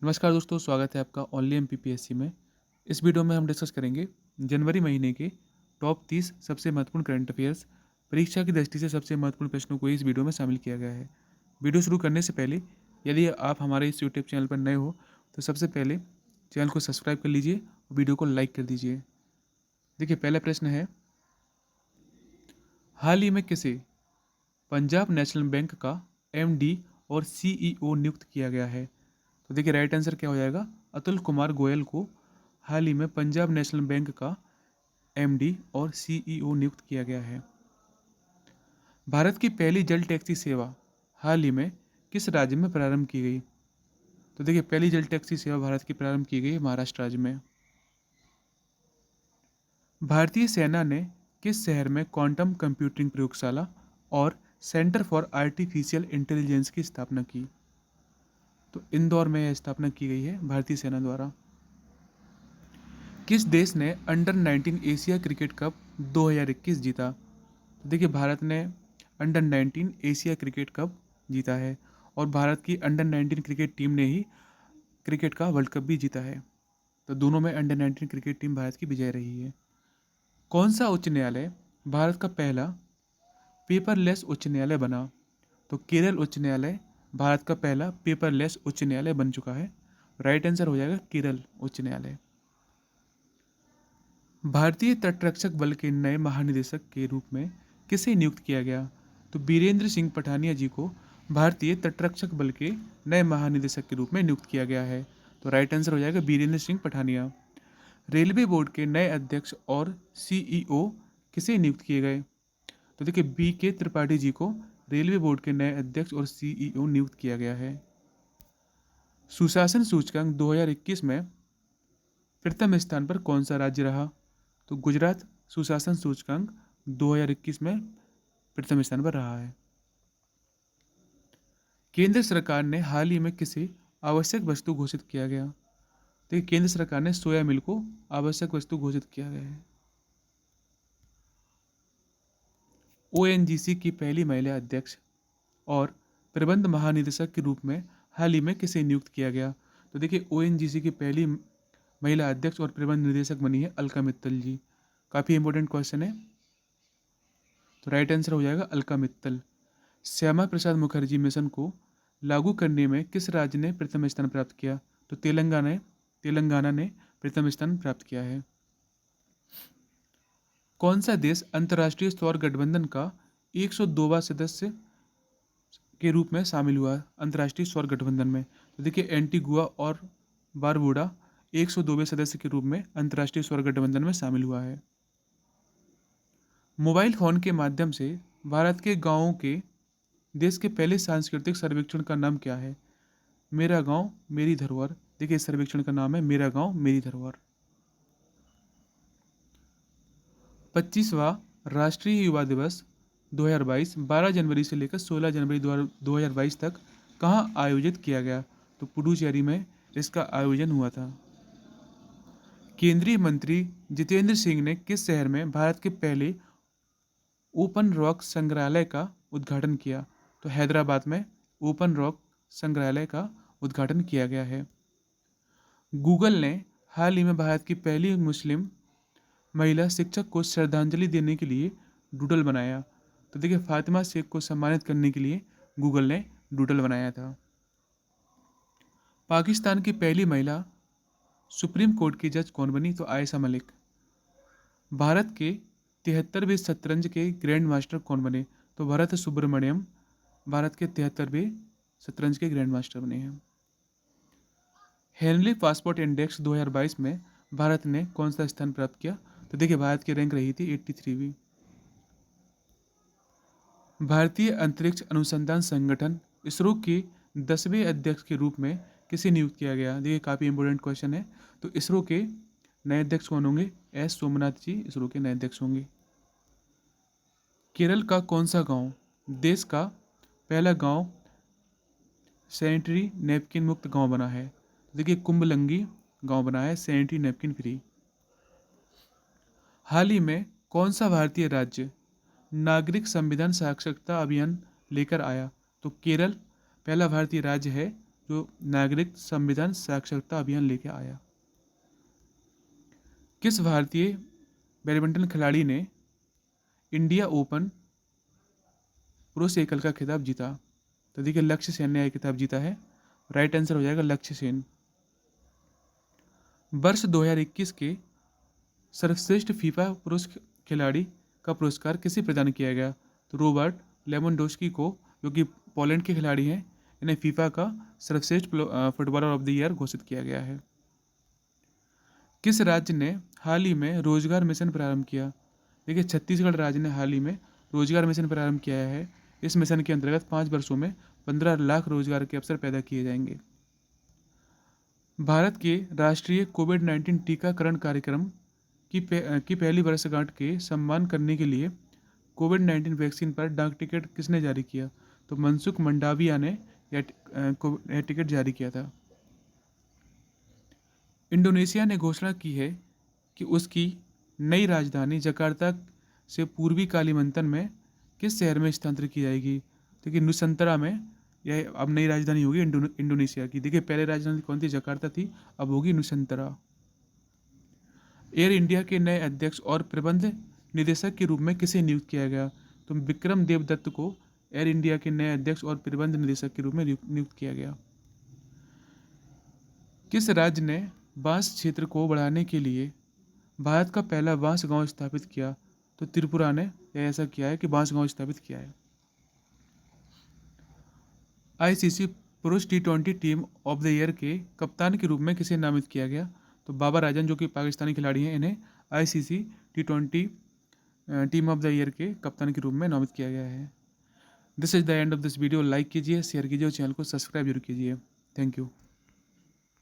नमस्कार दोस्तों, स्वागत है आपका ओनली एमपीपीएससी में। इस वीडियो में हम डिस्कस करेंगे जनवरी महीने के टॉप 30 सबसे महत्वपूर्ण करंट अफेयर्स। परीक्षा की दृष्टि से सबसे महत्वपूर्ण प्रश्नों को इस वीडियो में शामिल किया गया है। वीडियो शुरू करने से पहले यदि आप हमारे इस यूट्यूब चैनल पर नए हो तो सबसे पहले चैनल को सब्सक्राइब कर लीजिए और वीडियो को लाइक कर दीजिए। देखिए, पहला प्रश्न है, हाल ही में किसे पंजाब नेशनल बैंक का एमडी और सीईओ नियुक्त किया गया है? तो देखिए, राइट आंसर क्या हो जाएगा? अतुल कुमार गोयल को हाल ही में पंजाब नेशनल बैंक का एमडी और सीईओ नियुक्त किया गया है। भारत की पहली जल टैक्सी सेवा हाल ही में किस राज्य में प्रारंभ की गई? तो देखिए, पहली जल टैक्सी सेवा भारत की प्रारंभ की गई महाराष्ट्र राज्य में। भारतीय सेना ने किस शहर में क्वांटम कंप्यूटिंग प्रयोगशाला और सेंटर फॉर आर्टिफिशियल इंटेलिजेंस की स्थापना की? तो इंदौर में यह स्थापना की गई है भारतीय सेना द्वारा। किस देश ने अंडर 19 एशिया क्रिकेट कप 2021 जीता? तो देखिए, भारत ने अंडर 19 एशिया क्रिकेट कप जीता है और भारत की अंडर 19 क्रिकेट टीम ने ही क्रिकेट का वर्ल्ड कप भी जीता है। तो दोनों में अंडर 19 क्रिकेट टीम भारत की विजय रही है। कौन सा उच्च न्यायालय भारत का पहला पेपरलेस उच्च न्यायालय बना? तो केरल उच्च न्यायालय भारत का पहला पेपरलेस उच्च न्यायालय बन चुका है। राइट आंसर हो जाएगा केरल उच्च न्यायालय। भारतीय तटरक्षक बल के नए महानिदेशक के रूप में किसे नियुक्त किया गया? तो बीरेंद्र सिंह पठानिया जी को भारतीय तटरक्षक बल के नए महानिदेशक के रूप में नियुक्त किया गया है। तो राइट आंसर हो जाएगा बीरेंद्र सिंह पठानिया। रेलवे बोर्ड के नए अध्यक्ष और सीईओ किसे नियुक्त किए गए? तो देखिए, बी के त्रिपाठी जी को रेलवे बोर्ड के नए अध्यक्ष और सीईओ नियुक्त किया गया है। सुशासन सूचकांक 2021 में प्रथम स्थान पर कौन सा राज्य रहा? तो गुजरात सुशासन सूचकांक 2021 में प्रथम स्थान पर रहा है। केंद्र सरकार ने हाल ही में किसे आवश्यक वस्तु घोषित किया गया? तो केंद्र सरकार ने सोया मिल को आवश्यक वस्तु घोषित किया गया है। ओएनजीसी की पहली महिला अध्यक्ष और प्रबंध महानिदेशक के रूप में हाल ही में किसे नियुक्त किया गया? तो देखिए, ओएनजीसी की पहली महिला अध्यक्ष और प्रबंध निदेशक बनी है अलका मित्तल जी। काफ़ी इंपॉर्टेंट क्वेश्चन है। तो राइट आंसर हो जाएगा अलका मित्तल। श्यामा प्रसाद मुखर्जी मिशन को लागू करने में किस राज्य ने प्रथम स्थान प्राप्त किया? तो तेलंगाना ने प्रथम स्थान प्राप्त किया है। कौन सा देश अंतर्राष्ट्रीय सौर गठबंधन का 102वां सदस्य के रूप में शामिल हुआ अंतर्राष्ट्रीय सौर गठबंधन में? तो देखिए, एंटीगुआ और बारबूडा 102वें सदस्य के रूप में अंतर्राष्ट्रीय सौर गठबंधन में शामिल हुआ है। मोबाइल फोन के माध्यम से भारत के गांवों के देश के पहले सांस्कृतिक सर्वेक्षण का नाम क्या है? मेरा गांव मेरी धरोहर। देखिए, इस सर्वेक्षण का नाम है मेरा गांव मेरी धरोहर। 25वां राष्ट्रीय युवा दिवस 2022 12 जनवरी से लेकर 16 जनवरी 2022 तक कहाँ आयोजित किया गया? तो पुडुचेरी में इसका आयोजन हुआ था। केंद्रीय मंत्री जितेंद्र सिंह ने किस शहर में भारत के पहले ओपन रॉक संग्रहालय का उद्घाटन किया? तो हैदराबाद में ओपन रॉक संग्रहालय का उद्घाटन किया गया है। गूगल ने हाल ही में भारत की पहली मुस्लिम महिला शिक्षक को श्रद्धांजलि देने के लिए डूडल बनाया। तो देखिए, फातिमा शेख को सम्मानित करने के लिए गूगल ने डूडल बनाया था। पाकिस्तान की पहली महिला सुप्रीम कोर्ट की जज कौन बनी? तो आयशा मलिक। भारत के 73वें शतरंज के ग्रैंड मास्टर कौन बने? तो भरत सुब्रमण्यम भारत के 73वें शतरंज के ग्रैंड मास्टर बने हैं। हेनली पासपोर्ट इंडेक्स 2022 में भारत ने कौन सा स्थान प्राप्त किया? तो देखिए, भारत की रैंक रही थी 83वीं। भारतीय अंतरिक्ष अनुसंधान संगठन इसरो के 10वें अध्यक्ष के रूप में किसे नियुक्त किया गया? देखिए, काफ़ी इंपॉर्टेंट क्वेश्चन है। तो इसरो के नए अध्यक्ष कौन होंगे? एस सोमनाथ जी इसरो के नए अध्यक्ष होंगे। केरल का कौन सा गांव देश का पहला गांव सैनिटरी नैपकिन मुक्त गांव बना है? देखिए, कुंभलंगी गांव बना है सैनिटरी नैपकिन फ्री। हाल ही में कौन सा भारतीय राज्य नागरिक संविधान साक्षरता अभियान लेकर आया? तो केरल पहला भारतीय राज्य है जो नागरिक संविधान साक्षरता अभियान लेके आया। किस भारतीय बैडमिंटन खिलाड़ी ने इंडिया ओपन पुरुष एकल का खिताब जीता? तो देखिए लक्ष्य सेन ने यह खिताब जीता है। राइट आंसर हो जाएगा लक्ष्य सेन। वर्ष 2021 के सर्वश्रेष्ठ फीफा पुरुष खिलाड़ी का पुरस्कार किसे प्रदान किया गया? तो रॉबर्ट लेवेंडोस्की को, जो कि पोलैंड के खिलाड़ी हैं। इन्हें फीफा का सर्वश्रेष्ठ फुटबॉलर ऑफ द ईयर घोषित किया गया है। किस राज्य ने हाल ही में रोजगार मिशन प्रारंभ किया? देखिए छत्तीसगढ़ राज्य ने हाल ही में रोजगार मिशन प्रारंभ किया है। इस मिशन के अंतर्गत 5 वर्षों में 15 लाख रोजगार के अवसर पैदा किए जाएंगे। भारत के राष्ट्रीय कोविड-19 टीकाकरण कार्यक्रम की पहली वर्षगांठ के सम्मान करने के लिए कोविड-19 वैक्सीन पर डाक टिकट किसने जारी किया? तो मनसुख मंडाविया ने यह टिकट जारी किया था। इंडोनेशिया ने घोषणा की है कि उसकी नई राजधानी जकार्ता से पूर्वी कालीमंतन में किस शहर में स्थानांतरित की जाएगी? तो कि नुसंतरा में यह अब नई राजधानी होगी इंडोनेशिया की। देखिए पहले राजधानी कौन थी? जकार्ता थी, अब होगी नुसंतरा। एयर इंडिया के नए अध्यक्ष और प्रबंध निदेशक के रूप में किसे नियुक्त किया गया? तो विक्रम देवदत्त को एयर इंडिया के नए अध्यक्ष और प्रबंध निदेशक के रूप में नियुक्त किया गया। किस राज्य ने बांस क्षेत्र को बढ़ाने के लिए भारत का पहला बांस गांव स्थापित किया? तो त्रिपुरा ने ऐसा किया है कि बांस गांव स्थापित किया है। आईसीसी पुरुष T20 team of the year के कप्तान के रूप में किसे नामित किया गया? तो बाबर आजम, जो कि पाकिस्तानी खिलाड़ी हैं, इन्हें ICC T20 team of the year के कप्तान के रूप में नामित किया गया है। This is the end of this video. Like कीजिए, शेयर कीजिए और चैनल को सब्सक्राइब जरूर कीजिए। Thank you.